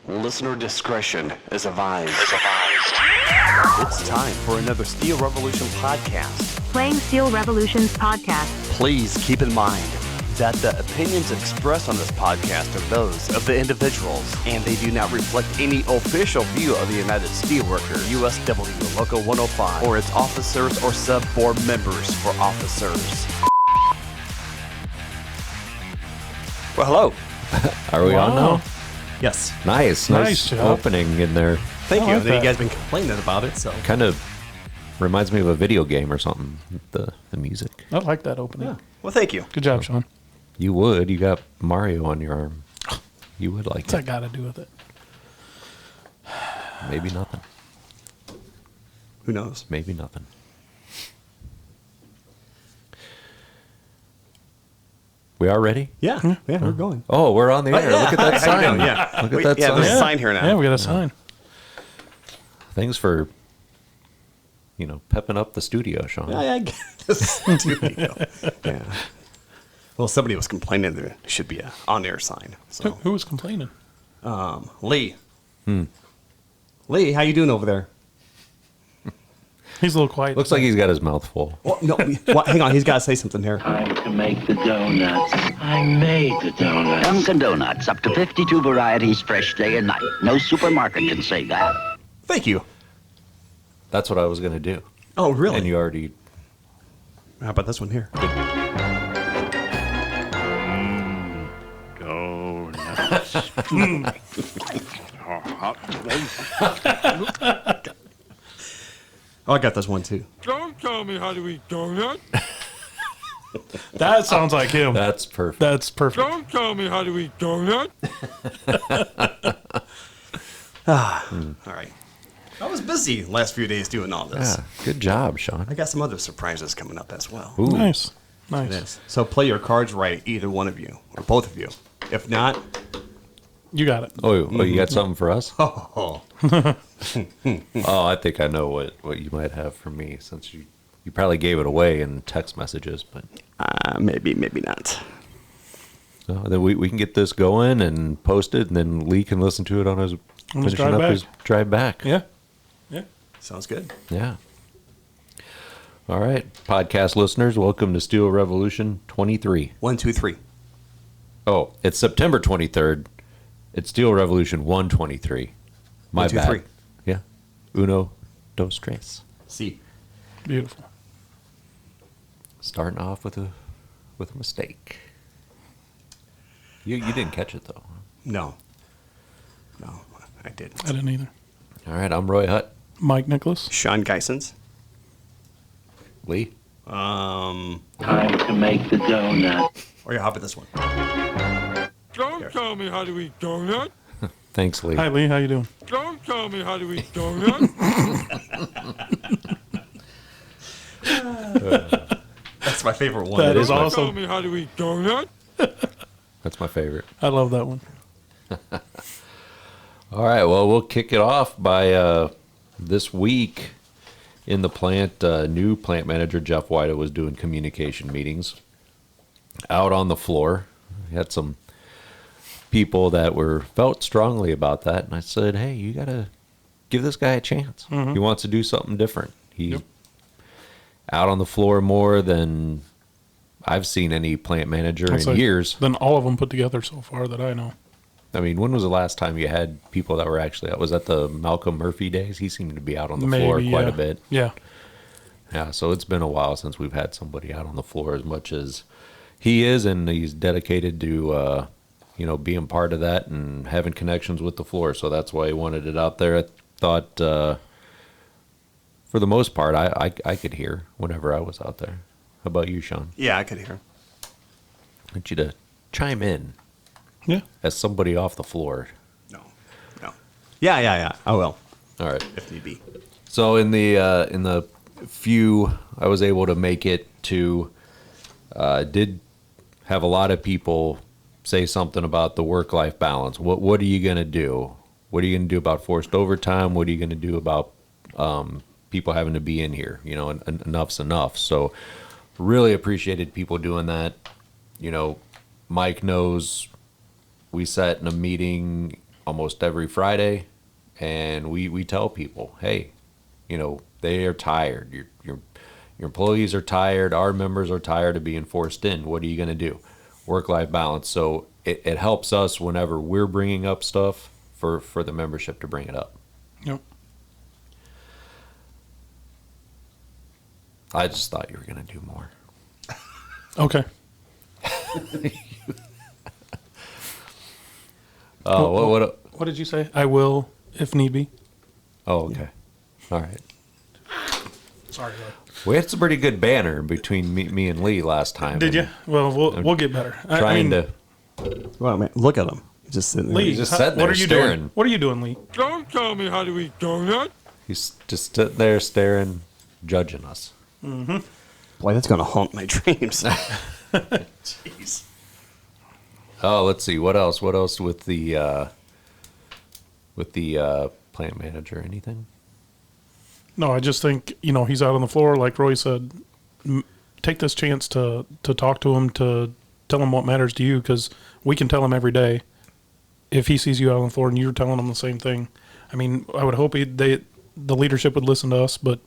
Listener discretion is advised. It's time for another Steel Revolution podcast. Playing Steel Revolution's podcast. Please keep in mind that the opinions expressed on this podcast are those of the individuals, and they do not reflect any official view of the United Steelworkers, USW Local 105, or its officers or sub-board members for officers. Well, hello. Are we on now? Yes. Nice job. opening in there. Thank you. like I think you that. guys been complaining about it, so. Kind of reminds me of a video game or something. The music. I like that opening. Well, thank you. Good job, Sean. You would. You got Mario on your arm. You would like What's that it. got to do with it? Maybe nothing. Who knows? Maybe nothing. We are ready? Yeah, we're going. Oh, we're on the air. Look at that How you sign. doing? Yeah. Look at that yeah, sign. there's a sign here now. Yeah, we got a sign. Thanks for, pepping up the studio, Sean. I guess. Yeah. Well, somebody was complaining there should be a on-air sign. So, Who was complaining? Lee. Lee, how you doing over there? He's a little quiet. Looks like he's got his mouth full. Well, no, hang on. He's got to say something here. Time to make the donuts. I made the donuts. Dunkin' Donuts, up to 52 varieties fresh day and night. No supermarket can say that. Thank you. That's what I was going to do. Oh, really? And you already... How about this one here? Oh, I got this one too. Don't tell me how to eat donuts. That sounds like him. That's perfect. That's perfect. Don't tell me how to eat donuts. All right. I was busy the last few days doing all this. Yeah, good job, Sean. I got some other surprises coming up as well. Ooh. Nice. It Nice. is. So play your cards right, either one of you, or both of you. If not, You got it. Oh, you got something for us? oh, Oh, I think I know what you might have for me, since you probably gave it away in text messages, but maybe not. then we can get this going and post it, and then Lee can listen to it on his finishing drive up back. his drive back. Yeah. Yeah. Sounds good. Yeah. All right, podcast listeners, welcome to Steel Revolution 23. 1, 2, 3. Oh, it's September 23rd. It's Steel Revolution 123. My 1, 2, bad. 3. Yeah. Uno, dos, tres. See. Beautiful. Starting off with a mistake. You didn't catch it though. No, I did. I didn't either. All right, I'm Roy Hutt. Mike Nicholas. Sean Geisens. Lee. Time to make the donuts. Or how about this one? Don't tell me how to eat donuts. Thanks, Lee. Hi, Lee. How you doing? Don't tell me how to eat donuts. That's my favorite one. That is Don't awesome. tell me how to eat donuts. That's my favorite. I love that one. All right, well, we'll kick it off by this week in the plant. New plant manager Jeff White was doing communication meetings out on the floor. We had some people that felt strongly about that, and I said, hey, you got to give this guy a chance. He wants to do something different. He's out on the floor more than I've seen any plant manager I'd in say years. Than all of them put together so far that I know. I mean, when was the last time you had people that were actually out? Was that the Malcolm Murphy days? He seemed to be out on the floor quite yeah. a bit. Yeah. Yeah, so it's been a while since we've had somebody out on the floor as much as he is, and he's dedicated to, being part of that and having connections with the floor. So that's why he wanted it out there. I thought, for the most part, I could hear whenever I was out there. How about you, Sean? Yeah, I could hear. I want you to chime in Yeah. as somebody off the floor. No. Yeah. I will, All right. if need be. So in the few I was able to make it to, did have a lot of people say something about the work-life balance. What are you going to do? What are you going to do about forced overtime? What are you going to do about people having to be in here? Enough's enough. So really appreciated people doing that. Mike knows we sat in a meeting almost every Friday, and we tell people, hey, they are tired. Your employees are tired. Our members are tired of being forced in. What are you going to do? Work-life balance. So it helps us whenever we're bringing up stuff for the membership to bring it up. Yep. I just thought you were going to do more. Okay. Oh, What did you say? I will, if need be. Oh, okay. All right. Sorry. We had some pretty good banner between me and Lee last time. Did you? Well, we'll get better. Trying to. Well, man, look at him. He's just sitting there. Lee, He's just sitting there what are you staring. doing? What are you doing, Lee? Don't tell me how to eat donut. He's just sitting there staring, judging us. Boy, that's going to haunt my dreams. Jeez. Oh, let's see. What else? What else with the plant manager? Anything? No, I just think, he's out on the floor, like Roy said. Take this chance to talk to him, to tell him what matters to you, because we can tell him every day if he sees you out on the floor and you're telling him the same thing. I mean, I would hope the leadership would listen to us, but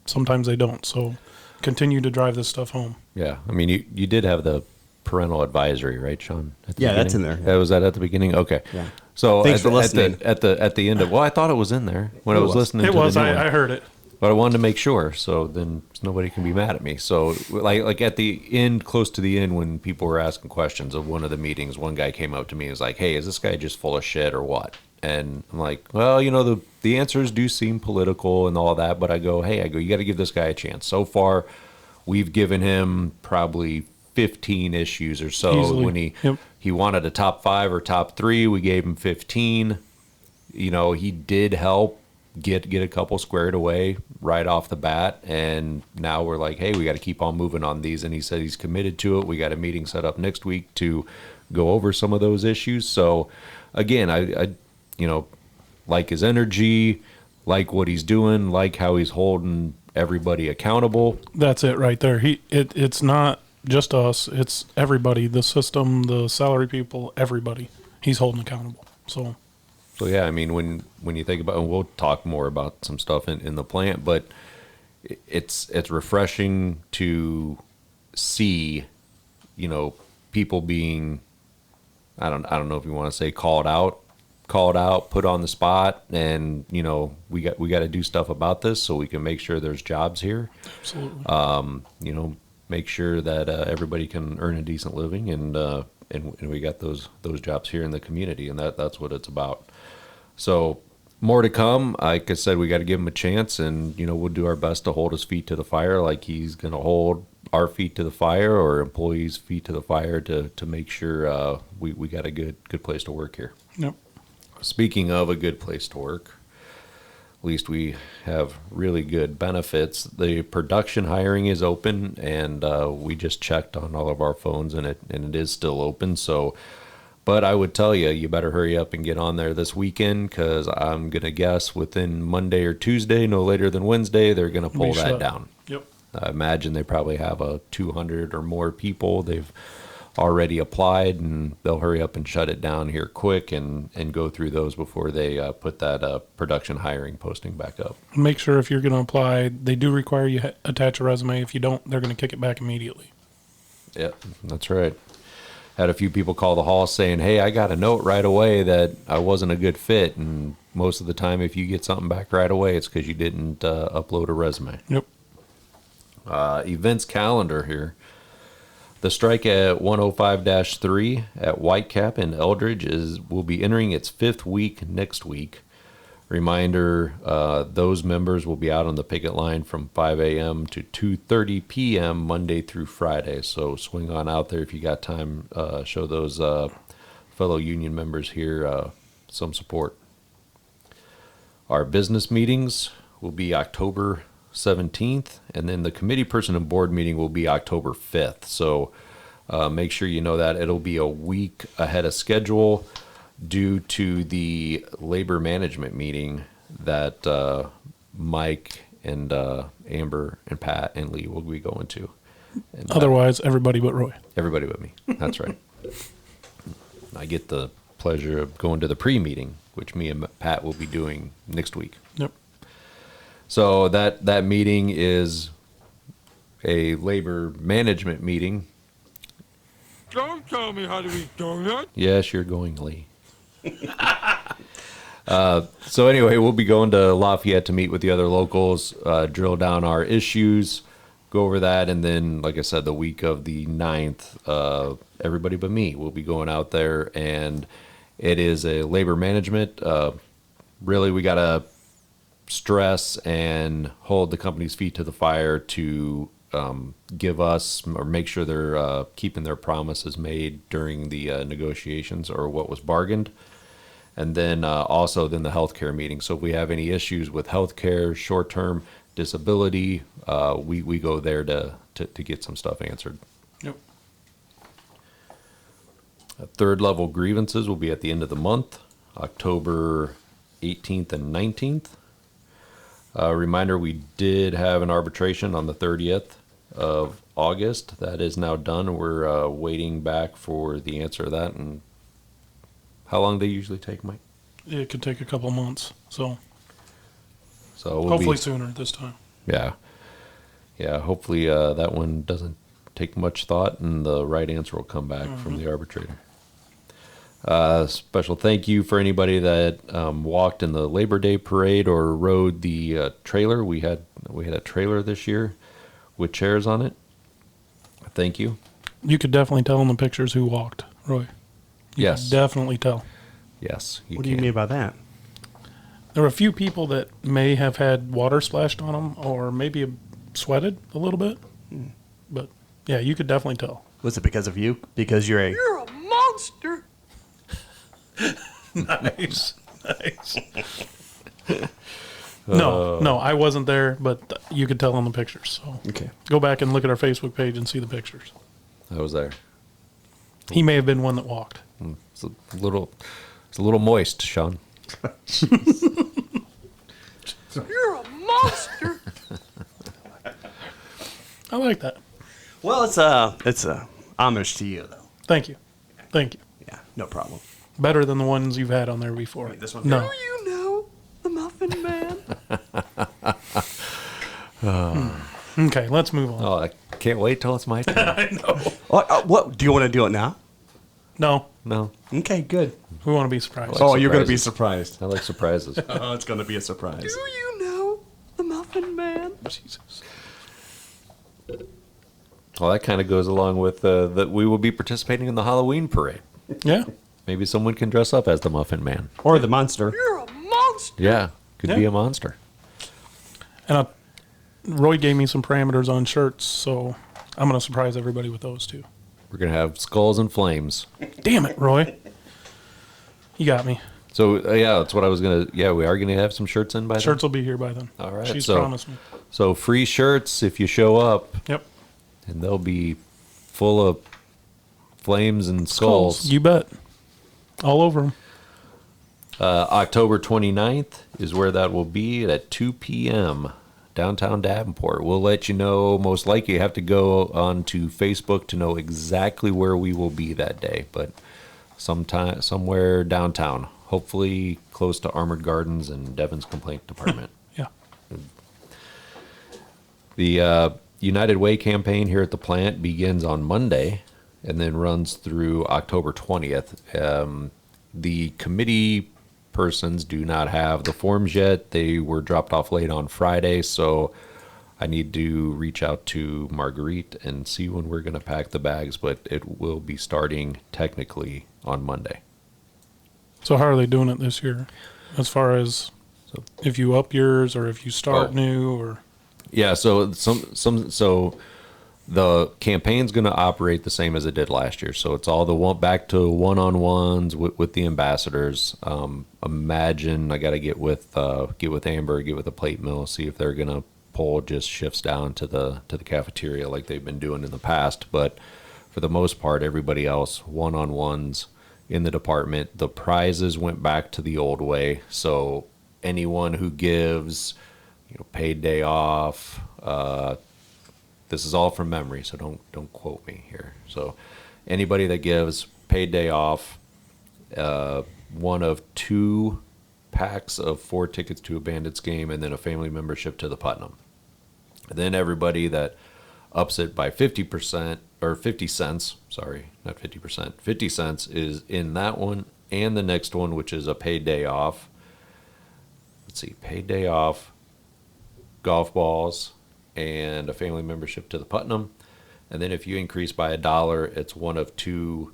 sometimes they don't. So continue to drive this stuff home. Yeah. I mean, you did have the parental advisory, right, Sean? At the Yeah, beginning? that's in there. Yeah, was that at the beginning? Okay. Yeah. So Thanks for listening. At the end of, well, I thought it was in there when I was listening. It to was. the new one. I heard it. But I wanted to make sure, so then nobody can be mad at me. So, like at the end, close to the end, when people were asking questions of one of the meetings, one guy came up to me and was like, "Hey, is this guy just full of shit or what?" And I'm like, "Well, the answers do seem political and all that, but I go, you got to give this guy a chance. So far, we've given him probably 15 issues or so. Easily. When he wanted a top 5 or top 3, we gave him 15. He did help get a couple squared away right off the bat, and now we're like, hey, we got to keep on moving on these. And he said he's committed to it. We got a meeting set up next week to go over some of those issues. So again, I like his energy, like what he's doing, like how he's holding everybody accountable. That's it right there. It's not just us, it's everybody, the system, the salary people, everybody. He's holding accountable. So yeah, I mean, when you think about, and we'll talk more about some stuff in the plant, but it's refreshing to see, people being, I don't know if you want to say called out, put on the spot, and we got to do stuff about this so we can make sure there's jobs here. absolutely. Make sure that everybody can earn a decent living, and we got those jobs here in the community, and that's what it's about. So more to come. Like I said, we got to give him a chance, and we'll do our best to hold his feet to the fire, like he's going to hold our feet to the fire, or employees' feet to the fire, to make sure we got a good place to work here. Yep. Speaking of a good place to work, at least we have really good benefits. The production hiring is open, and we just checked on all of our phones, and it is still open. So, but I would tell you, you better hurry up and get on there this weekend, because I'm gonna guess within Monday or Tuesday, no later than Wednesday, they're gonna pull that down. Yep. I imagine they probably have 200 or more people they've already applied, and they'll hurry up and shut it down here quick and go through those before they put that production hiring posting back up. Make sure if you're going to apply, they do require you attach a resume. If you don't, they're going to kick it back immediately. Yeah, that's right. Had a few people call the hall saying, hey, I got a note right away that I wasn't a good fit, and most of the time if you get something back right away, it's because you didn't upload a resume. Yep. Events calendar here. The strike at 105-3 at Whitecap in Eldridge will be entering its 5th week next week. Reminder, those members will be out on the picket line from 5 a.m. to 2:30 p.m. Monday through Friday. So swing on out there if you got time. Show those fellow union members here some support. Our business meetings will be October 17th, and then the committee person and board meeting will be October 5th. So make sure you know that it'll be a week ahead of schedule due to the labor management meeting that Mike and Amber and Pat and Lee will be going to. And, Otherwise, everybody but Roy. everybody but me. That's right. I get the pleasure of going to the pre-meeting, which me and Pat will be doing next week. Yep. So that meeting is a labor management meeting. Don't tell me how to eat donuts. Yes, you're going, Lee. So anyway, we'll be going to Lafayette to meet with the other locals, drill down our issues, go over that, and then, like I said, the week of the 9th, everybody but me will be going out there, and it is a labor management. Really, we got to stress and hold the company's feet to the fire to give us or make sure they're keeping their promises made during the negotiations or what was bargained. And then also then the healthcare meeting. So if we have any issues with healthcare, short-term disability, we go there to get some stuff answered. Yep. Third level grievances will be at the end of the month, October 18th and 19th. Reminder, we did have an arbitration on the 30th of August. That is now done. We're waiting back for the answer to that. And how long do they usually take, Mike? It could take a couple months. So So hopefully sooner this time. Yeah. Hopefully that one doesn't take much thought and the right answer will come back from the arbitrator. Special thank you for anybody that walked in the Labor Day parade or rode the trailer. We had a trailer this year with chairs on it. Thank you. You could definitely tell in the pictures who walked, Roy. You Yes. could definitely tell. Yes. What do you mean by that? There were a few people that may have had water splashed on them or maybe sweated a little bit. But yeah, you could definitely tell. Was it because of you? Because you're a... You're a monster. Nice. No, I wasn't there, but you could tell in the pictures. So Okay. go back and look at our Facebook page and see the pictures. I was there. He may have been one that walked. It's a little moist, Sean. You're a monster. I like that. Well, it's a homage to you, though. Thank you. Thank you. Yeah, no problem. Better than the ones you've had on there before. Wait, this one? No. You know the Muffin Man. Okay, let's move on. Oh, I can't wait till it's my turn. I know. What? Do you want to do it now? No, No, Okay, good. we want to be surprised. Oh, you're going to be surprises. surprised. I like surprises. Oh, it's going to be a surprise. Do you know the Muffin Man? Jesus. Well, that kind of goes along with that we will be participating in the Halloween parade. Yeah. Maybe someone can dress up as the Muffin Man. Or the monster. You're a monster. Yeah, could be Yeah. a monster. And Roy gave me some parameters on shirts, so I'm going to surprise everybody with those too. We're gonna have skulls and flames. Damn it, Roy. You got me. So yeah, that's what I was gonna. Yeah, we are gonna have some shirts in by Shirts will be here by then. All right, She's so- promised me. then. So free shirts if you show up, Yep. and they'll be full of flames and skulls. You bet. All over them. October 29th is where that will be at 2 p.m. downtown Davenport. We'll let you know. Most likely you have to go onto Facebook to know exactly where we will be that day, but somewhere downtown, hopefully close to Armored Gardens and Devon's Complaint Department. Yeah. The United Way campaign here at the plant begins on Monday and then runs through October 20th. The committee persons do not have the forms yet. They were dropped off late on Friday, so I need to reach out to Marguerite and see when we're going to pack the bags, but it will be starting technically on Monday. So how are they doing it this year? As far as if you up yours or if you start Oh. new or... Yeah, so so the campaign's going to operate the same as it did last year. So it's all back to one-on-ones with the ambassadors. Imagine I got to get with Amber, get with the plate mill, see if they're going to pull just shifts down to the cafeteria like they've been doing in the past. But for the most part, everybody else one-on-ones in the department. The prizes went back to the old way. So anyone who gives, paid day off. This is all from memory, so don't quote me here. So anybody that gives paid day off, one of 2 packs of 4 tickets to a Bandits game, and then a family membership to the Putnam. And then everybody that ups it by 50% or 50 cents, sorry, not 50%, 50 cents is in that one and the next one, which is a paid day off. Let's see, paid day off, golf balls, and a family membership to the Putnam. And then if you increase by $1, it's one of 2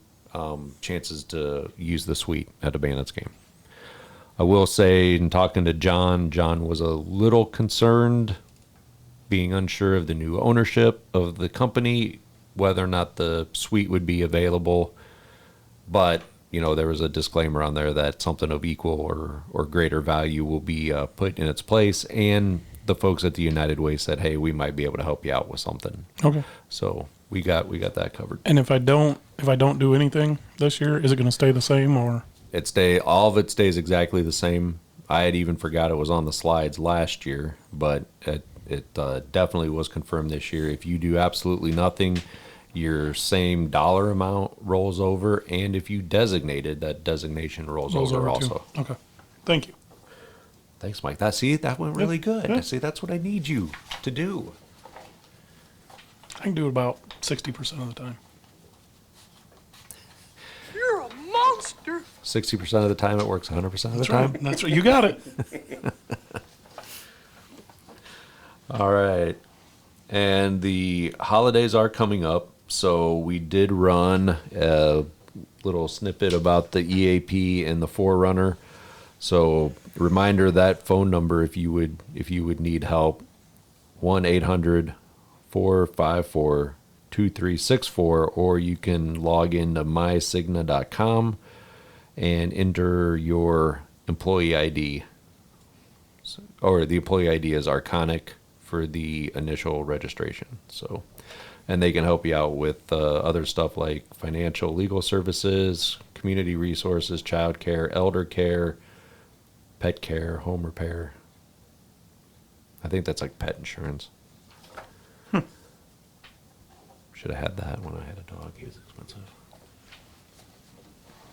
chances to use the suite at a Bandits game. I will say, in talking to John was a little concerned, being unsure of the new ownership of the company, whether or not the suite would be available. But, there was a disclaimer on there that something of equal or greater value will be put in its place. And the folks at the United Way said, hey, we might be able to help you out with something. Okay. So we got that covered. And if I don't do anything this year, is it going to stay the same or? All of it stays exactly the same. I had even forgot it was on the slides last year, but it definitely was confirmed this year. If you do absolutely nothing, your same dollar amount rolls over, and if you designated, that designation rolls over also. Too. Okay. Thank you. Thanks, Mike. That went really good. Yeah. See, that's what I need you to do. I can do it about 60% of the time. You're a monster. 60% of the time it works 100% of the That's time. right. That's right. You got it. All right. And the holidays are coming up, so we did run a little snippet about the EAP and the Forerunner. So reminder, that phone number, if you would need help, 1-800-454-2364, or you can log into mysigna.com and enter your employee ID. Or the employee ID is Arconic for the initial registration. So, and they can help you out with other stuff like financial, legal services, community resources, child care, elder care, pet care, home repair. I think that's like pet insurance. Should have had that when I had a dog. He was expensive.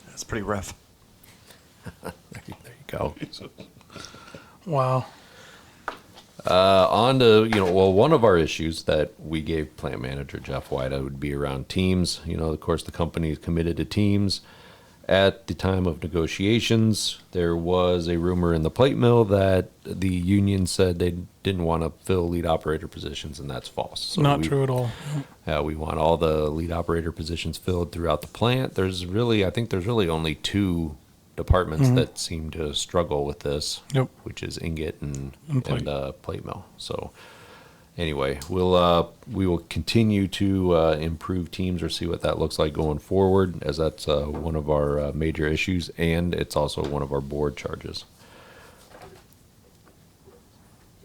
That's pretty rough. There you go. Wow. On to, one of our issues that we gave plant manager Jeff White would be around teams. Of course, the company is committed to teams. At the time of negotiations, there was a rumor in the plate mill that the union said they didn't want to fill lead operator positions, and that's false. So Not true at all. we want all the lead operator positions filled throughout the plant. I think there's really only 2 departments that seem to struggle with this, which is ingot and plate mill. So anyway, we will continue to improve teams or see what that looks like going forward, as that's one of our major issues, and it's also one of our board charges.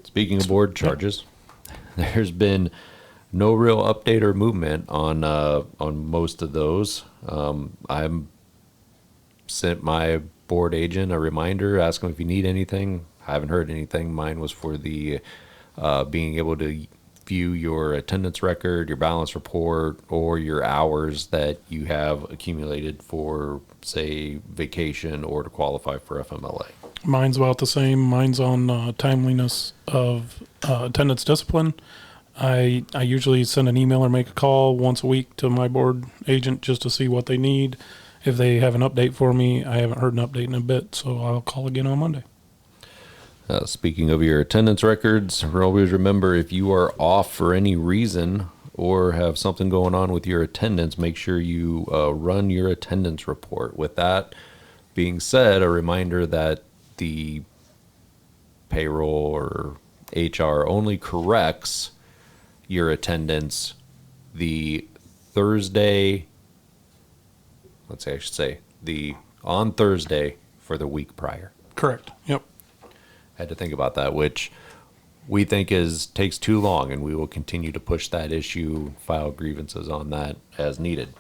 Speaking of board charges, there's been no real update or movement on most of those. I'm sent my board agent a reminder, ask him if you need anything. I haven't heard anything. Mine was for the being able to view your attendance record, your balance report, or your hours that you have accumulated for, say, vacation or to qualify for FMLA. Mine's about the same. Mine's on timeliness of attendance discipline. I usually send an email or make a call once a week to my board agent just to see what they need. If they have an update for me, I haven't heard an update in a bit, so I'll call again on Monday. Speaking of your attendance records, always remember, if you are off for any reason or have something going on with your attendance, make sure you run your attendance report. With that being said, a reminder that the payroll or HR only corrects your attendance the Thursday, on Thursday for the week prior. Correct. Yep. Had to think about that, which we think takes too long, and we will continue to push that issue, file grievances on that as needed.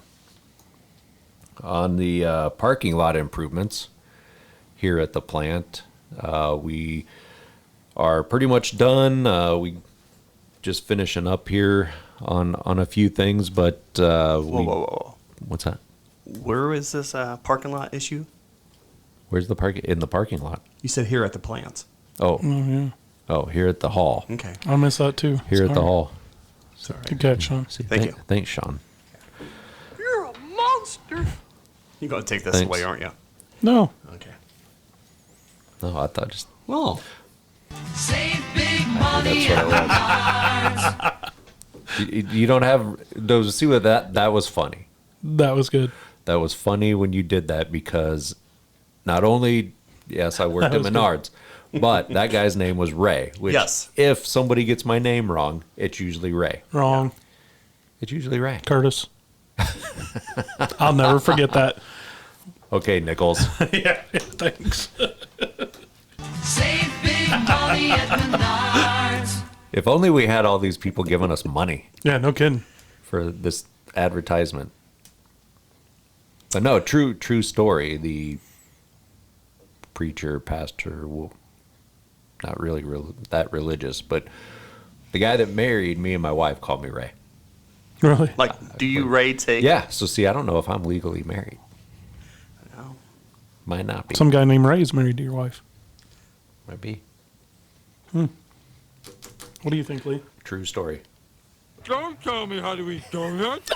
On the parking lot improvements here at the plant, we are pretty much done. We just finishing up here on a few things, but Whoa. What's that? Where is this parking lot issue? Where's the parking? In the parking lot. You said here at the plant. Oh. yeah. Oh, here at the hall. Okay. I missed that too. Here at the Sorry. hall. Sorry. Good catch, Sean. See, Thank you. Thanks, Sean. You're a monster. You're going to take this Thanks. away, aren't you? No. Okay. No, I thought just Well, that's what I was. You don't have those. See what that was funny. That was good. That was funny when you did that because not only yes, I worked That at was Menards, but that guy's name was Ray. Which Yes. if somebody gets my name wrong, it's usually Ray. Wrong. It's usually Ray. Curtis. I'll never forget that. Okay, Nichols. Yeah, thanks. If only we had all these people giving us money Yeah, no kidding. for this advertisement. But no, true story. The preacher, pastor, well, not really that religious, but the guy that married me and my wife called me Ray. Really? like, do you, Ray, take? Yeah, so see, I don't know if I'm legally married. No. Might not be. Some guy named Ray is married to your wife. Might be. What do you think, Lee? True story. Don't tell me how to eat donuts.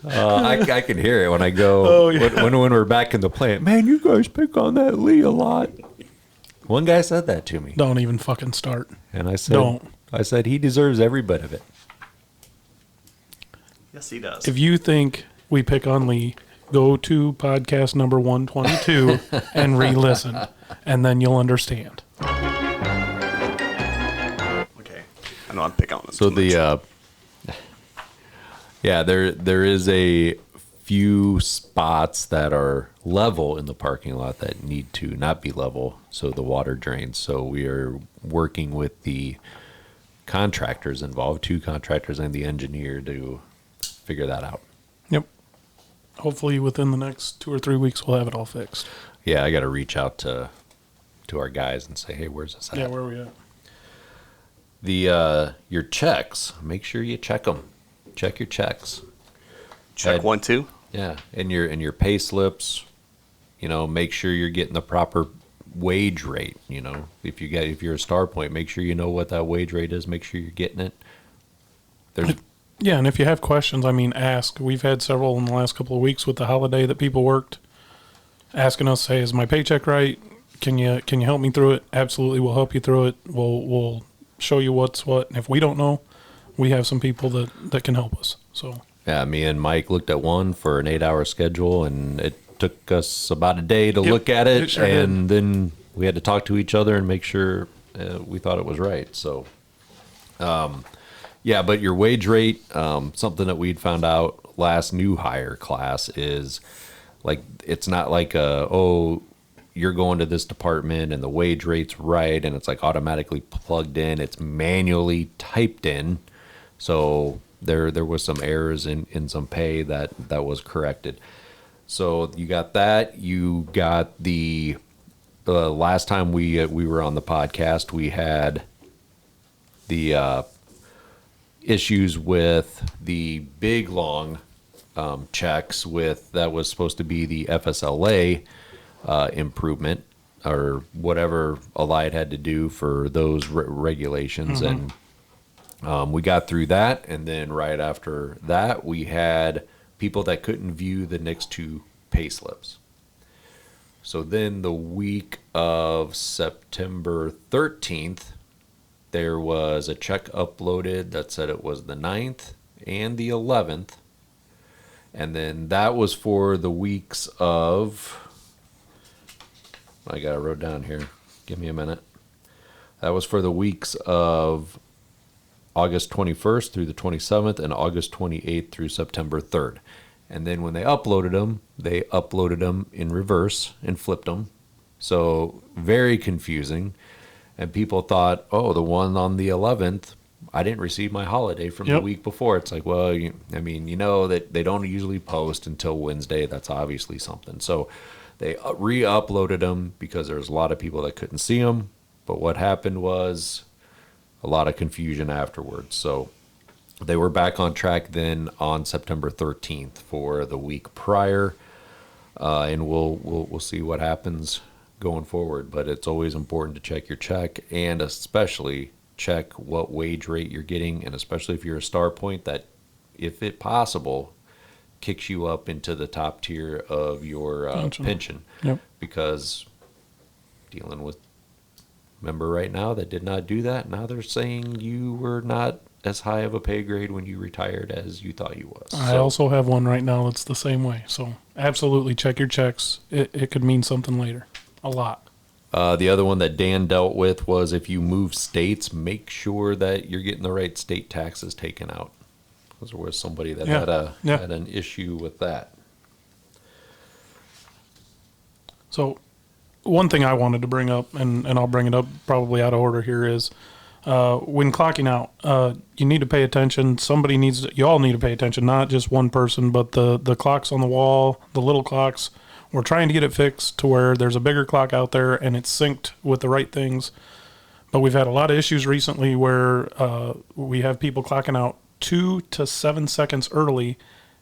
I can hear it when I go, Oh, yeah. when we're back in the plant. Man, you guys pick on that Lee a lot. One guy said that to me. Don't even fucking start. And I said, Don't. I said, he deserves every bit of it. Yes, he does. If you think we pick on Lee, go to podcast number 122 and re-listen, and then you'll understand. Okay. I know I'm picking on him. So too much. yeah, there is a few spots that are level in the parking lot that need to not be level, so the water drains. So we are working with the contractors involved, 2 contractors and the engineer to figure that out. Yep. Hopefully within the next 2 or 3 weeks we'll have it all fixed. Yeah, I got to reach out to our guys and say, hey, where's this at? Yeah, where are we at? The your checks, make sure you check them. Check your checks. Check 1, 2. Yeah, and your pay slips, make sure you're getting the proper wage rate. If you're a Star Point, make sure you know what that wage rate is. Make sure you're getting it. There's Yeah, and if you have questions, ask. We've had several in the last couple of weeks with the holiday that people worked, asking us, "Hey, is my paycheck right? Can you help me through it?" Absolutely, we'll help you through it. We'll show you what's what. And if we don't know, we have some people that can help us. So yeah, me and Mike looked at one for an 8-hour schedule, and it took us about a day to Yep, look at it, it sure and then we had to talk to each other and make sure we thought it was right. So, yeah, but your wage rate, something that we'd found out last new hire class is like, it's not like you're going to this department and the wage rate's right and it's like automatically plugged in. It's manually typed in. So there was some errors in some pay that was corrected. So you got that. You got the last time we were on the podcast, we had the issues with the big long checks with that was supposed to be the FSLA improvement or whatever Allied had to do for those regulations. And we got through that, and then right after that we had people that couldn't view the next 2 pay slips. So then the week of September 13th, there was a check uploaded that said it was the 9th and the 11th. And then that was for the weeks of, I got it wrote down here. Give me a minute. That was for the weeks of August 21st through the 27th and August 28th through September 3rd. And then when they uploaded them in reverse and flipped them. So very confusing. And people thought, oh, the one on the 11th, I didn't receive my holiday from the week before. It's like, well, you know that they don't usually post until Wednesday. That's obviously something. So they re-uploaded them because there's a lot of people that couldn't see them. But what happened was a lot of confusion afterwards. So they were back on track then on September 13th for the week prior. and we'll see what happens going forward. But it's always important to check your check, and especially check what wage rate you're getting, and especially if you're a star point, that if it possible kicks you up into the top tier of your pension. Yep. Because dealing with a member right now that did not do that, now they're saying you were not as high of a pay grade when you retired as you thought you was. I also have one right now that's the same way. So absolutely check your checks. It could mean something later. A lot. The other one that Dan dealt with was if you move states, make sure that you're getting the right state taxes taken out. Because there was somebody that had an issue with that. So one thing I wanted to bring up, and I'll bring it up probably out of order here, is when clocking out, you need to pay attention. You all need to pay attention, not just one person, but the clocks on the wall, the little clocks. We're trying to get it fixed to where there's a bigger clock out there and it's synced with the right things. But we've had a lot of issues recently where we have people clocking out 2 to 7 seconds early,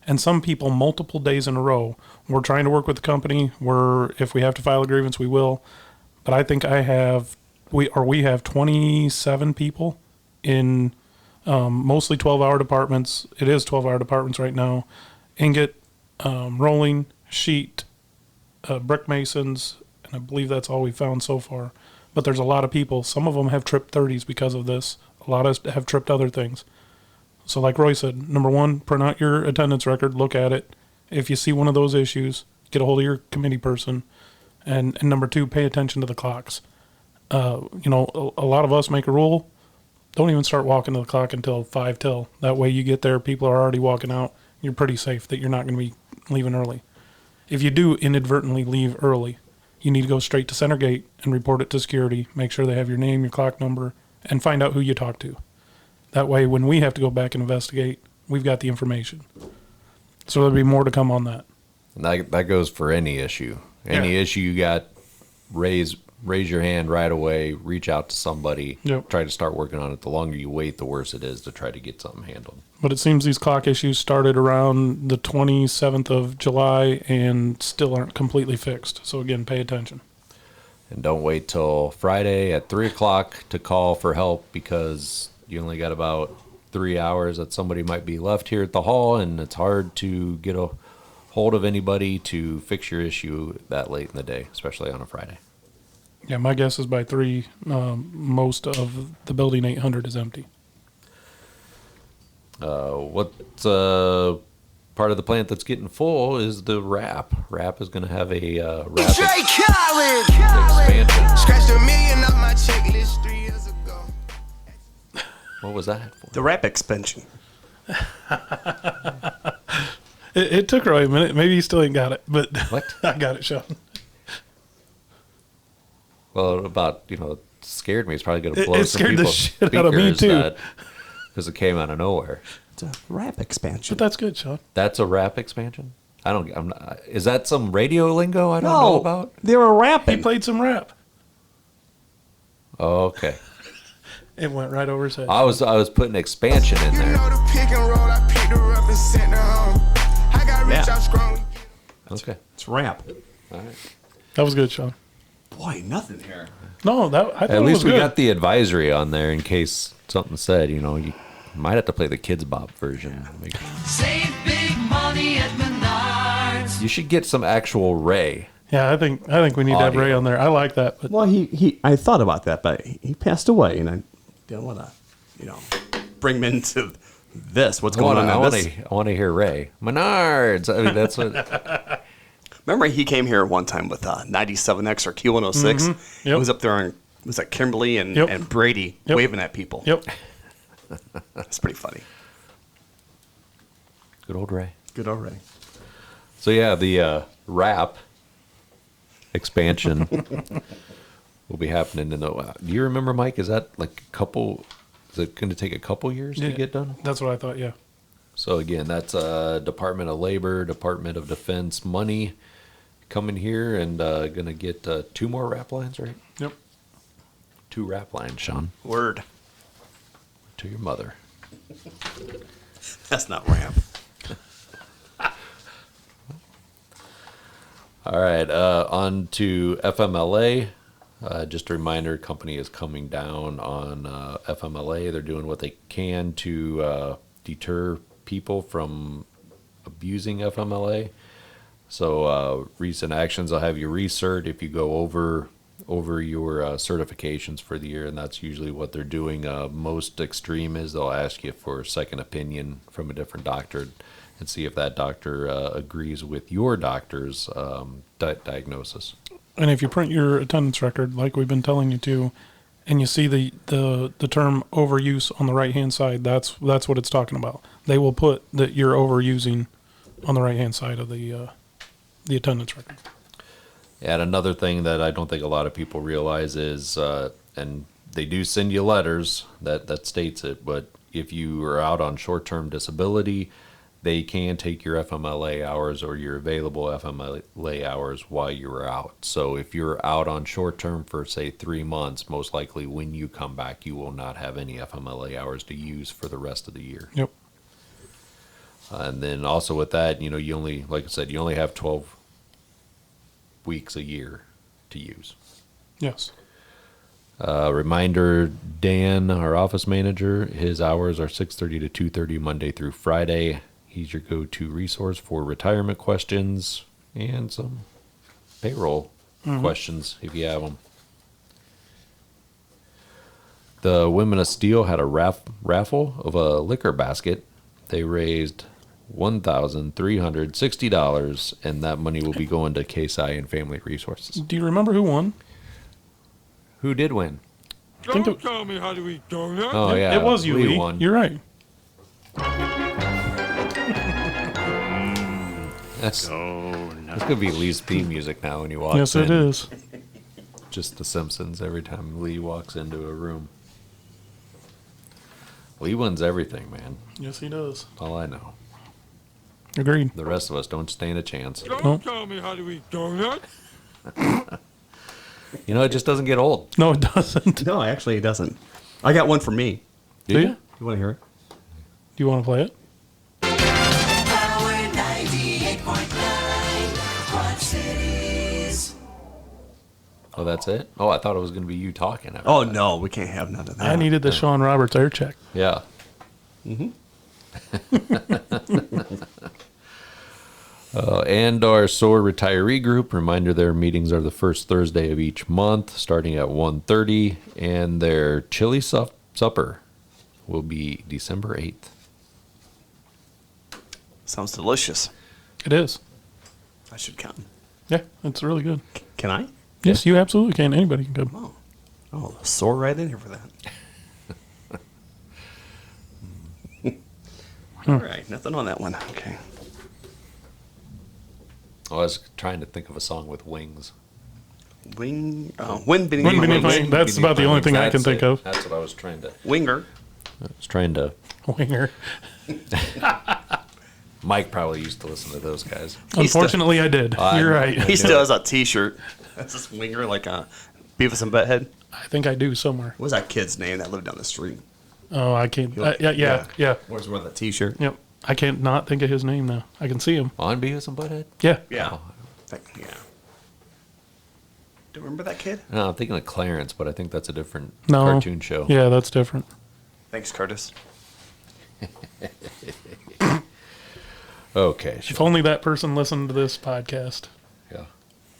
and some people multiple days in a row. We're trying to work with the company. If we have to file a grievance, we will. But I think we have 27 people in mostly 12-hour departments. It is 12-hour departments right now. Ingot, rolling, sheet, brick masons, and I believe that's all we found so far. But there's a lot of people. Some of them have tripped 30s because of this. A lot have tripped other things. So like Roy said, number one, print out your attendance record, look at it. If you see one of those issues, get a hold of your committee person. And number two, pay attention to the clocks. A lot of us make a rule, don't even start walking to the clock until 5 till. That way you get there, people are already walking out. You're pretty safe that you're not going to be leaving early. If you do inadvertently leave early, you need to go straight to center gate and report it to security. Make sure they have your name, your clock number, and find out who you talked to. That way, when we have to go back and investigate, we've got the information. So there'll be more to come on that. And that goes for any issue. Any issue you got, raise your hand right away, reach out to somebody, try to start working on it. The longer you wait, the worse it is to try to get something handled. But it seems these clock issues started around the 27th of July and still aren't completely fixed. So again, pay attention. And don't wait till Friday at 3 o'clock to call for help, because you only got about 3 hours that somebody might be left here at the hall, and it's hard to get a hold of anybody to fix your issue that late in the day, especially on a Friday. Yeah, my guess is by 3, most of the building 800 is empty. What part of the plant that's getting full is the wrap. Wrap is going to have a wrap expansion. Scratched $1 million off my checklist 3 years ago. What was that for? The wrap expansion. It took Roy a minute. Maybe he still ain't got it, but What? I got it, Sean. Well, it scared me. It's probably going to blow It some scared the people's shit out of me, speakers too. because it came out of nowhere. It's a wrap expansion. But that's good, Sean. That's a wrap expansion? I'm not, is that some radio lingo I don't know about? They were He rapping. played some rap. Oh, okay. It went right over his head. I was putting expansion in You there. know the pick and roll, I picked her up and sent her home. I got rich Yeah. out strong. Okay. It's rap. All right. That was good, Sean. Boy, nothing here. No, I thought At it least was we good. got the advisory on there in case something said, you might have to play the Kids Bop version. Save big money at Menards. You should get some actual Ray. Yeah, I think we need to have Audio. Ray on there. I like that, but Well, I thought about that, but he passed away, and I didn't want to, bring him into this. What's going on? I in this? want to hear Ray. Menards. I mean, that's what. Remember, he came here one time with 97X or Q106. Yep. He was up there, and was that Kimberly and Brady Yep. waving at people. Yep. That's pretty funny. Good old Ray. Good already. So yeah, the rap expansion will be happening in the. Do you remember, Mike? Is that like a couple? Is it going to take a couple years to get done? That's what I thought. Yeah. So again, that's Department of Labor, Department of Defense money coming here, and going to get 2 more rap lines, right? Yep. 2 rap lines, Sean. Word. To your mother. That's not rap. All right, on to FMLA. Just a reminder, company is coming down on FMLA. They're doing what they can to deter people from abusing FMLA. So recent actions, I'll have you recert if you go over your certifications for the year, and that's usually what they're doing. Most extreme is they'll ask you for a second opinion from a different doctor and see if that doctor agrees with your doctor's diagnosis. And if you print your attendance record, like we've been telling you to, and you see the term overuse on the right-hand side, that's what it's talking about. They will put that you're overusing on the right-hand side of the attendance record. And another thing that I don't think a lot of people realize is, and they do send you letters that states it, but if you are out on short-term disability, they can take your FMLA hours or your available FMLA hours while you're out. So if you're out on short-term for, say, 3 months, most likely when you come back, you will not have any FMLA hours to use for the rest of the year. Yep. And then also with that, you only, like I said, you only have 12 weeks a year to use. Yes. Reminder, Dan, our office manager, his hours are 6:30 to 2:30 Monday through Friday. He's your go-to resource for retirement questions and some payroll questions if you have them. The Women of Steel had a raffle of a liquor basket. They raised $1,360, and that money will be going to KSI and Family Resources. Do you remember who won? Who did win? Don't tell me how to eat donuts. Oh, yeah. It was you, Lee. won. You're right. That's going to be Lee's theme music now when you walk Yes, in. it is. Just The Simpsons every time Lee walks into a room. Lee wins everything, man. Yes, he does. All I know. Agreed. The rest of us don't stand a chance. Don't tell me how to eat donuts. It just doesn't get old. No, it doesn't. No, actually, it doesn't. I got one for me. Do you? You want to hear it? Do you want to play it? Power 98.9 Quad Cities. Oh, that's it? Oh, I thought it was going to be you talking. after Oh, that. no, we can't have none of that. I needed the Sean Roberts air check. Yeah. And our SOAR retiree group, reminder their meetings are the first Thursday of each month, starting at 1:30, and their chili supper will be December 8th. Sounds delicious. It is. I should come. Yeah, it's really good. Can I? Yes, you absolutely can. Anybody can come. Oh, soar right in here for that. All right, nothing on that one. Okay. I was trying to think of a song with wings. Wind beneath Wind beneath my my wings. wings. That's about the only thing I can That's think it. of. That's what I was trying to. Winger. I was trying to. Winger. Mike probably used to listen to those guys. Unfortunately, I did. You're right. He still has a T-shirt. That's this Winger, like Beavis and Butthead. I think I do somewhere. What was that kid's name that lived down the street? Oh, I can't. Yeah. Where's wearing the T-shirt? Yep. I can't not think of his name now. I can see him. On Beavis and Butthead? Yeah. Yeah. Oh. Yeah. Do you remember that kid? No, I'm thinking of Clarence, but I think that's a different No. cartoon show. Yeah, that's different. Thanks, Curtis. Okay. If only that person listened to this podcast. Yeah.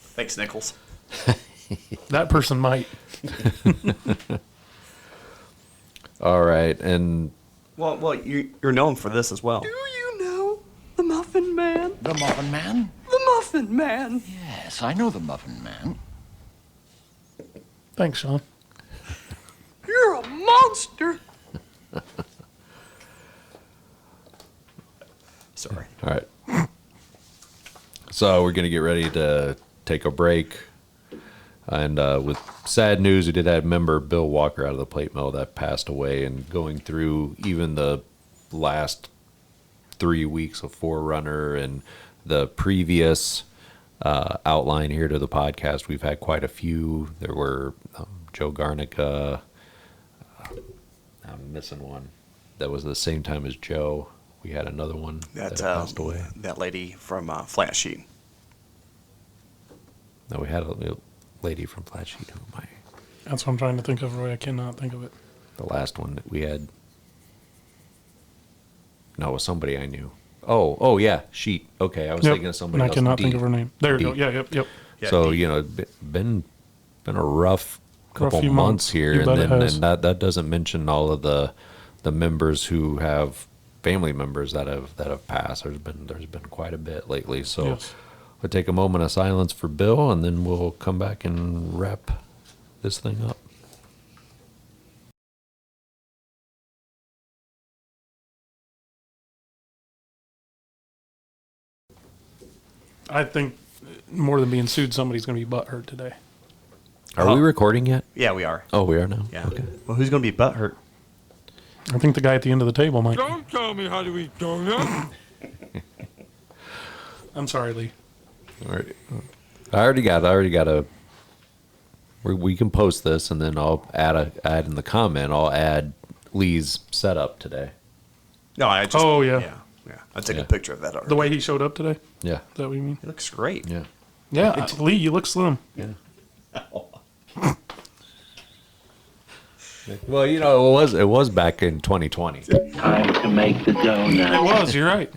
Thanks, Nichols. That person might. All right, and Well, you're known for this as well. Do you know the Muffin Man? The Muffin Man? The Muffin Man. Yes, I know the Muffin Man. Thanks, Sean. You're a monster. Sorry. all right. So we're gonna get ready to take a break, and with sad news, we did have member Bill Walker out of the plate mill that passed away, and going through even the last 3 weeks of Forerunner and the previous outline here to the podcast, we've had quite a few. There were Joe Garnica. I'm missing one. That was the same time as Joe. We had another one that That's passed away. that lady from Flat Sheet. No, we had a lady from Flat Sheet. Who am I? That's what I'm trying to think of, Roy. I cannot think of it. The last one that we had. No, it was somebody I knew. Oh yeah, Sheet. Okay, I was Yep. thinking of somebody And else. I cannot D. think of her name. There you D. go. Yeah, yep. Yeah, So D. you know, been a rough couple few months months. here, You and bet it then has. and that doesn't mention all of the members who have family members that have passed. There's been quite a bit lately. So Yes. we'll take a moment of silence for Bill, and then we'll come back and wrap this thing up. I think more than being sued, somebody's going to be butthurt today. Are we recording yet? Yeah, we are. Oh, we are now. Yeah. Okay. Well, who's going to be butthurt? I think the guy at the end of the table might. Don't tell me how to eat donuts. I'm sorry, Lee. All right. I already got a. We can post this, and then I'll add in the comment. I'll add Lee's setup today. No, I just. Oh, yeah. Yeah. I took Yeah. a picture of that already. The way he showed up today? Yeah. Is that what you mean? It looks great. Yeah. Yeah, Lee, you look slim. Yeah. Well, you know, it was back in 2020. Time to make the It donut. was, you're right.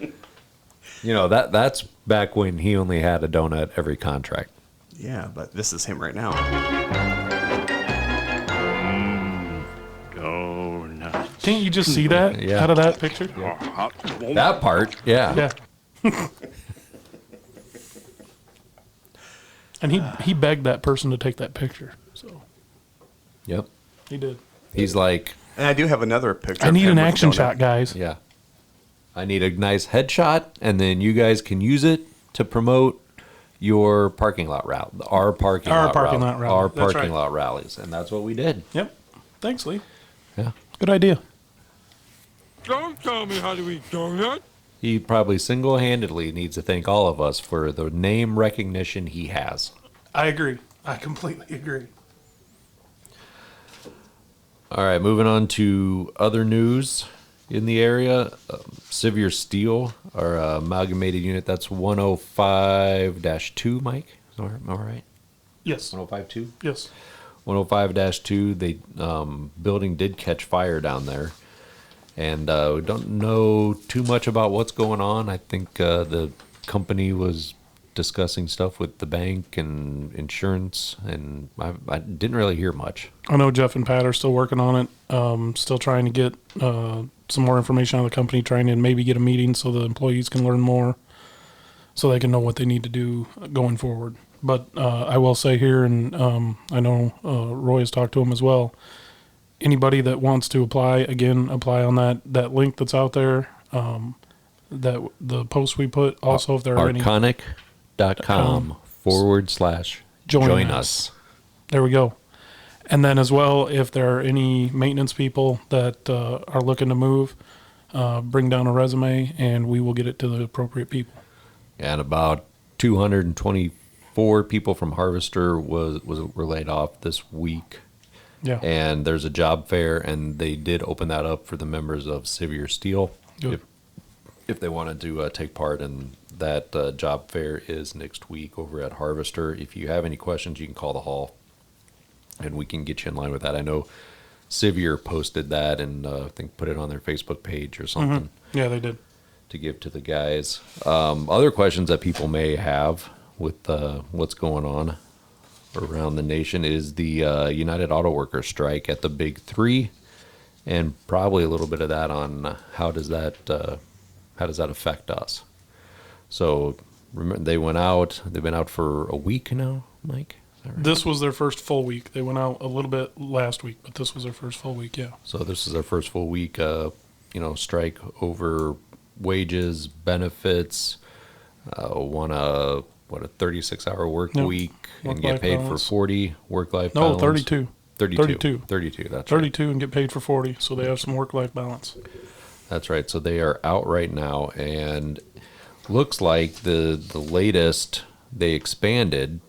You know, that's back when he only had a donut every contract. Yeah, but this is him right now. Donut. Can't you just see that Yeah. out of that picture? That part, yeah. Yeah. And he begged that person to take that picture. So Yep. he did. He's like, And I do have another picture. I of need him an with action donut. shot, guys. yeah. I need a nice headshot, and then you guys can use it to promote your parking lot route, our parking Our lot parking route, lot rally. our That's parking right. lot rallies, and that's what we did. Yep. Thanks, Lee. Yeah. Good idea. Don't tell me how to eat donuts. He probably single-handedly needs to thank all of us for the name recognition he has. I agree. I completely agree. All right, moving on to other news in the area. Sevier Steel, our amalgamated unit, that's 105-2, Mike. Am I right? Yes. 105-2? Yes. 105-2, the building did catch fire down there. And we don't know too much about what's going on. I think the company was discussing stuff with the bank and insurance, and I didn't really hear much. I know Jeff and Pat are still working on it. Still trying to get some more information out of the company, trying to maybe get a meeting so the employees can learn more, so they can know what they need to do going forward. But I will say here, and I know Roy has talked to him as well, anybody that wants to apply, again, apply on that link that's out there, that the post we put. Also, if there are any... Arconic.com/join us. There we go. And then as well, if there are any maintenance people that are looking to move, bring down a resume, and we will get it to the appropriate people. And about 224 people from Harvester were laid off this week. Yeah. And there's a job fair, and they did open that up for the members of Sevier Steel. Good. If they wanted to take part in that job fair is next week over at Harvester. If you have any questions, you can call the hall, and we can get you in line with that. I know Sevier posted that and I think put it on their Facebook page or something. Yeah, they did. To give to the guys. Other questions that people may have with what's going on around the nation is the United Auto Workers strike at the Big Three, and probably a little bit of that on how does that affect us. So remember, they've been out for a week now, Mike? Is that right? This was their first full week. They went out a little bit last week, but this was their first full week, yeah. So this is their first full week, strike over wages, benefits, want a 36-hour work week and get Work-life paid balance. for 40 work-life No, balance. 32. 32, that's 32 and get paid for 40, so they have some work-life balance. That's right. So they are out right now, and looks like the latest, they expanded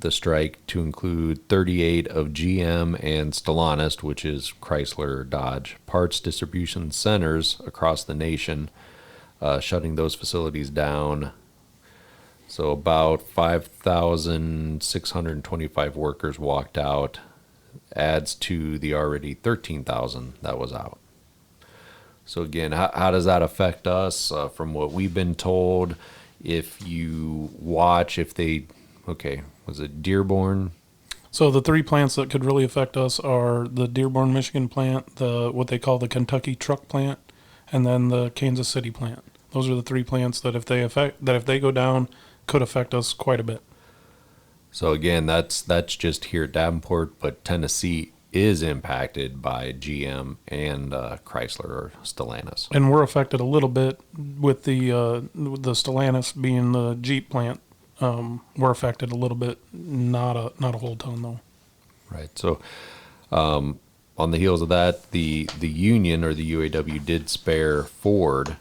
the strike to include 38 of GM and Stellantis, which is Chrysler, Dodge, parts distribution centers across the nation, shutting those facilities down. So about 5,625 workers walked out, adds to the already 13,000 that was out. So again, how does that affect us? From what we've been told, if you watch, was it Dearborn? So the 3 plants that could really affect us are the Dearborn, Michigan plant, what they call the Kentucky truck plant, and then the Kansas City plant. Those are the 3 plants that if they go down, could affect us quite a bit. So again, that's just here at Davenport, but Tennessee is impacted by GM and Chrysler or Stellantis. And we're affected a little bit with the Stellantis being the Jeep plant. We're affected a little bit, not a whole ton though. Right. So on the heels of that, the union or the UAW did spare Ford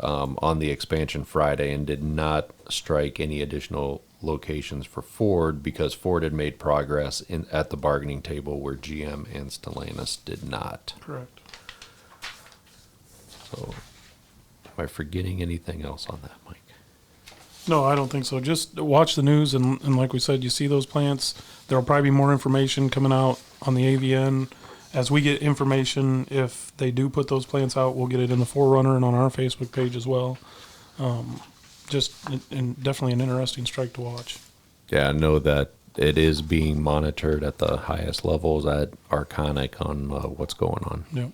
on the expansion Friday and did not strike any additional locations for Ford because Ford had made progress at the bargaining table where GM and Stellantis did not. Correct. So am I forgetting anything else on that, Mike? No, I don't think so. Just watch the news, and like we said, you see those plants. There will probably be more information coming out on the AVN. As we get information, if they do put those plants out, we'll get it in the Forerunner and on our Facebook page as well. Definitely an interesting strike to watch. Yeah, I know that it is being monitored at the highest levels at Arconic on what's going on. Yep.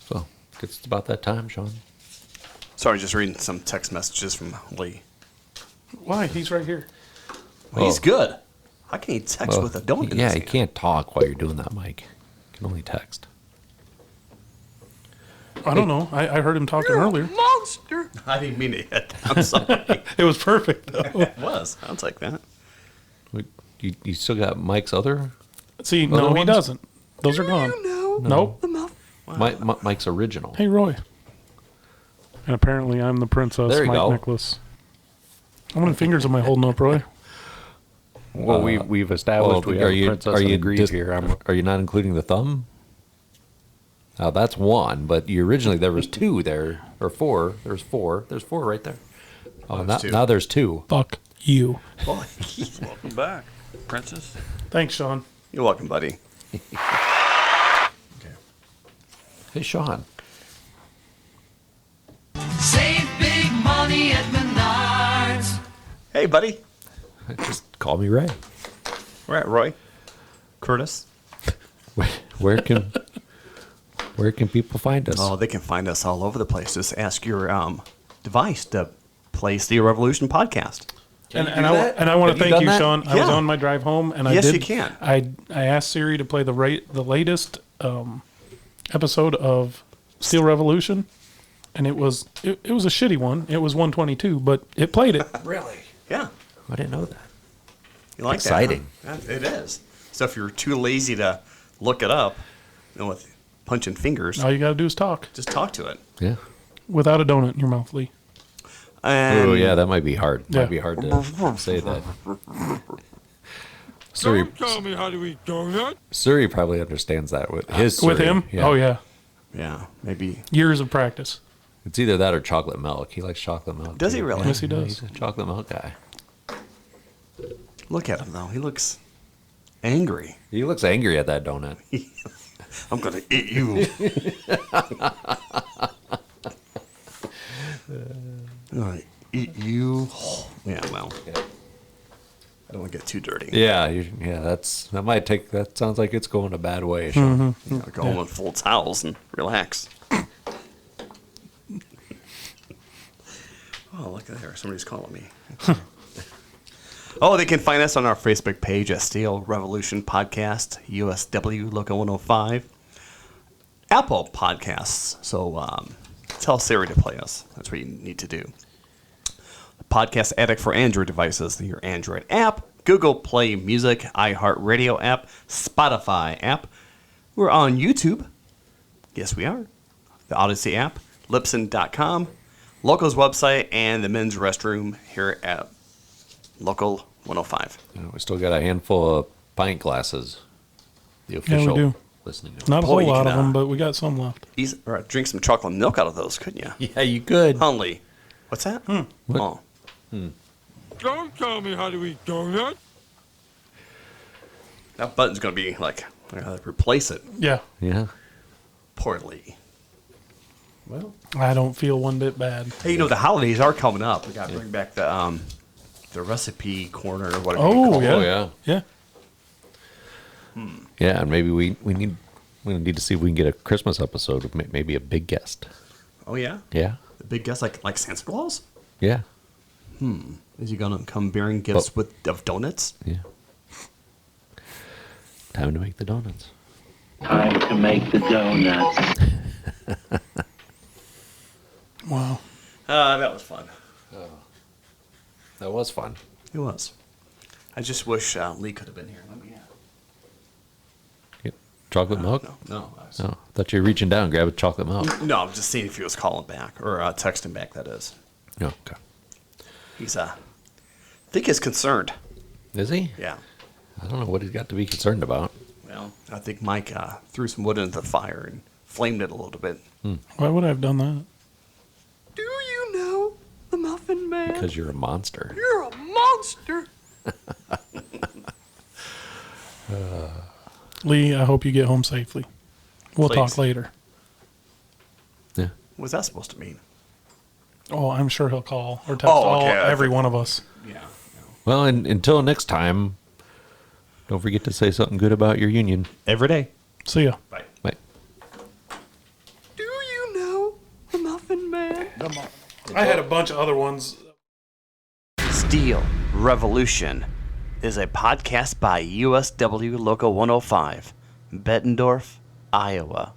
So it's about that time, Sean. Sorry, just reading some text messages from Lee. Why? He's right here. Well, he's good. How can he text with a donut? Yeah, you can't talk while you're doing that, Mike. You can only text. I don't know. I heard him talking earlier. Monster. I didn't mean to hit that. I'm sorry. It was perfect, though. It was. Sounds like that. You still got Mike's other? See, no, he doesn't. Those are gone. Nope. Mike's original. Hey, Roy. And apparently I'm the princess, There you Mike go. Nicholas. How many fingers am I holding up, Roy? Well, we've established we have a princess and a grieve here. Are you not including the thumb? Now that's one, but originally there was 2 there, or 4. There's 4. There's 4 right there. Oh, now there's 2. Fuck you. Welcome back, princess. Thanks, Sean. You're welcome, buddy. Hey, Sean. Save big money at Menards. Hey, buddy. Just call me Ray. We're at Roy. Curtis. Where can people find us? Oh, they can find us all over the place. Just ask your device to play Steel Revolution podcast. And I want to thank you, Sean. I was Yeah. on my drive home, and Yes, I did. you can. I asked Siri to play the latest episode of Steel Revolution, and it was a shitty one. It was 122, but it played it. Really? Yeah. I didn't know that. You like Exciting. that? Huh? It is. So if you're too lazy to look it up, with punching fingers, All you got to do is talk just talk to it. Yeah. without a donut in your mouth, Lee. And Oh yeah, that might be hard. Yeah. Might be hard to say that. Suri, Don't tell me how to eat donut. Suri probably understands that with his. With Suri. him? Yeah. Oh, yeah. Yeah, maybe. Years of practice. It's either that or chocolate milk. He likes chocolate milk. Does he too. really? Yeah, Yes, he does. He's a chocolate milk guy. Look at him though. He looks angry. He looks angry at that donut. I'm gonna eat you. I'm gonna eat you. Yeah, well. I don't want to get too dirty. Yeah, that might take. That sounds like it's going a bad way. Sean. You gotta go home with full towels and relax. Oh, look at there. Somebody's calling me. Oh, they can find us on our Facebook page at Steel Revolution Podcast, USW Local 105, Apple Podcasts. So tell Siri to play us. That's what you need to do. Podcast Addict for Android devices, your Android app, Google Play Music, iHeartRadio app, Spotify app. We're on YouTube. Yes, we are. The Odyssey app, Libsyn.com, Local's website, and the men's restroom here at Local 105. We still got a handful of pint glasses. The official do. listening. Not a Boy, whole you lot can, of them, but we got some left. Drink some chocolate milk out of those, couldn't you? Yeah, you could. Only. What's that? What? Oh. Don't tell me how to eat donuts. That button's going to be like, I gotta replace it. Yeah. Yeah. Poorly. Well, I don't feel one bit bad. Hey, the holidays are coming up. We got to bring back the recipe corner or whatever. Oh, yeah. Oh, yeah. Yeah. Yeah, and maybe we need to see if we can get a Christmas episode with maybe a big guest. Oh, yeah? Yeah. The big guest like Santa Claus? Yeah. Is he going to come bearing gifts of donuts? Yeah. Time to make the donuts. Time to make the donuts. Wow. That was fun. That was fun. It was. I just wish Lee could have been here. Let me Get chocolate milk? No. Oh, I thought you were reaching down and grabbing chocolate milk. No, I'm just seeing if he was calling back or texting back, that is. Oh, okay. He's, I think he's concerned. Is he? Yeah. I don't know what he's got to be concerned about. Well, I think Mike threw some wood into the fire and flamed it a little bit. Why would I have done that? Do you know the Muffin Man? Because you're a monster. You're a monster. Lee, I hope you get home safely. We'll Please. talk later. Yeah. What's that supposed to mean? Oh, I'm sure he'll call or text every one of us. Yeah. Well, and until next time, don't forget to say something good about your union. Every day. See ya. Bye. Bye. Do you know the Muffin Man? I had a bunch of other ones. Steel Revolution is a podcast by USW Local 105, Bettendorf, Iowa.